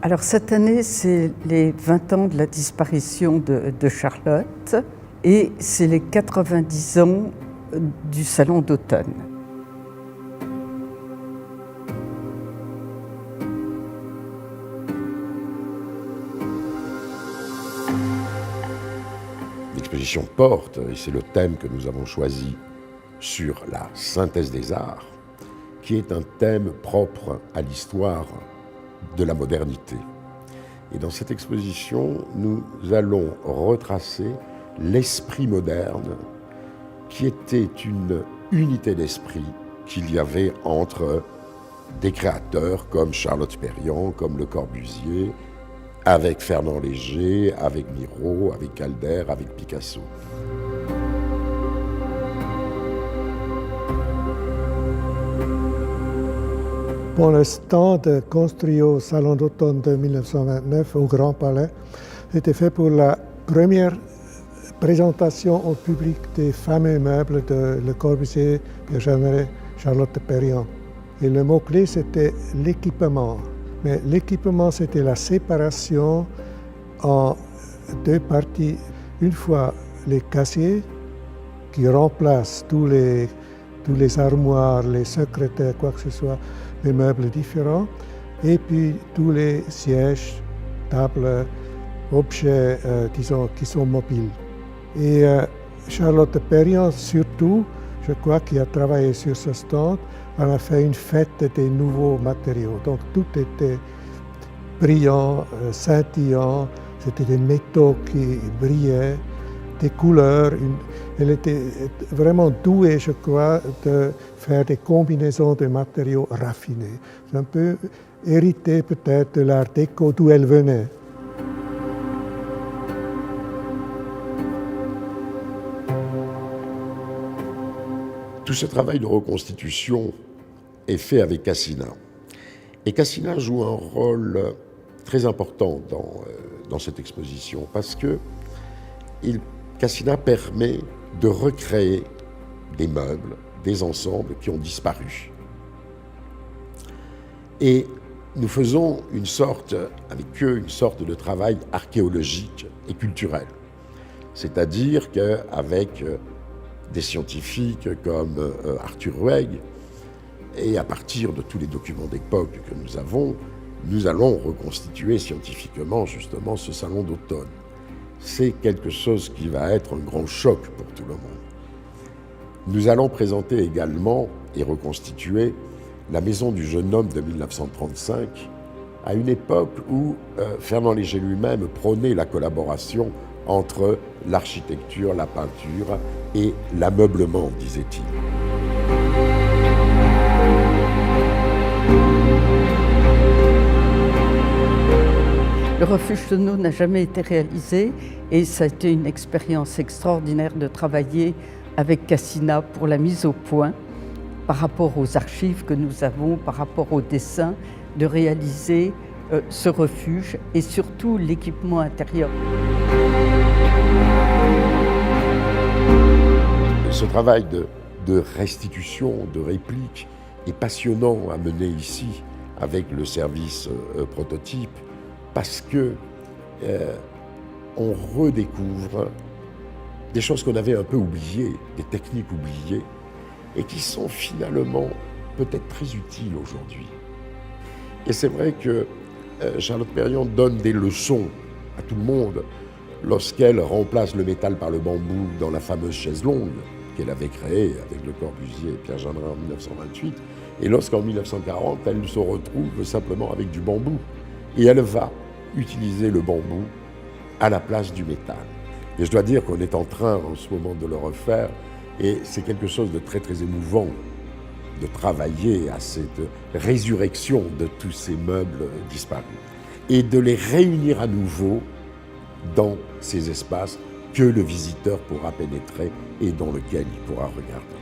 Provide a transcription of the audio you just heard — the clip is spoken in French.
Alors cette année, c'est les 20 ans de la disparition de Charlotte et c'est les 90 ans du Salon d'automne. L'exposition porte, et c'est le thème que nous avons choisi, sur la synthèse des arts, qui est un thème propre à l'histoire de la modernité. Et dans cette exposition, nous allons retracer l'esprit moderne, qui était une unité d'esprit qu'il y avait entre des créateurs comme Charlotte Perriand, comme Le Corbusier, avec Fernand Léger, avec Miro, avec Calder, avec Picasso. Bon, le stand construit au Salon d'automne de 1929 au Grand Palais était fait pour la première présentation au public des fameux meubles de Le Corbusier, Pierre Jeanneret, Charlotte Perriand. Et le mot-clé, c'était l'équipement. Mais l'équipement, c'était la séparation en deux parties. Une fois les casiers qui remplacent tous les armoires, les secrétaires, quoi que ce soit, les meubles différents, et puis tous les sièges, tables, objets, disons, qui sont mobiles. Et Charlotte Perriand, surtout, je crois, qui a travaillé sur ce stand, on a fait une fête des nouveaux matériaux. Donc tout était brillant, scintillant, c'était des métaux qui brillaient, des couleurs. Elle était vraiment douée, je crois, de faire des combinaisons de matériaux raffinés. C'est un peu hérité peut-être de l'art déco d'où elle venait. Tout ce travail de reconstitution est fait avec Cassina. Et Cassina joue un rôle très important dans cette exposition parce que Cassina permet de recréer des meubles, des ensembles qui ont disparu. Et nous faisons avec eux une sorte de travail archéologique et culturel. C'est-à-dire qu'avec des scientifiques comme Arthur Rueg, et à partir de tous les documents d'époque que nous allons reconstituer scientifiquement justement ce salon d'automne. C'est quelque chose qui va être un grand choc pour tout le monde. Nous allons présenter également et reconstituer la maison du jeune homme de 1935, à une époque où Fernand Léger lui-même prônait la collaboration entre l'architecture, la peinture et l'ameublement, disait-il. Le refuge Tonneau n'a jamais été réalisé et ça a été une expérience extraordinaire de travailler avec Cassina pour la mise au point par rapport aux archives que nous avons, par rapport aux dessins, de réaliser ce refuge et surtout l'équipement intérieur. Ce travail de restitution, de réplique est passionnant à mener ici avec le service prototype parce que on redécouvre des choses qu'on avait un peu oubliées, des techniques oubliées et qui sont finalement peut-être très utiles aujourd'hui. Et c'est vrai que Charlotte Perriand donne des leçons à tout le monde lorsqu'elle remplace le métal par le bambou dans la fameuse chaise longue qu'elle avait créée avec Le Corbusier et Pierre Jeanneret en 1928, et lorsqu'en 1940, elle se retrouve simplement avec du bambou. Et elle va utiliser le bambou à la place du métal. Et je dois dire qu'on est en train en ce moment de le refaire, et c'est quelque chose de très très émouvant de travailler à cette résurrection de tous ces meubles disparus et de les réunir à nouveau dans ces espaces que le visiteur pourra pénétrer et dans lesquels il pourra regarder.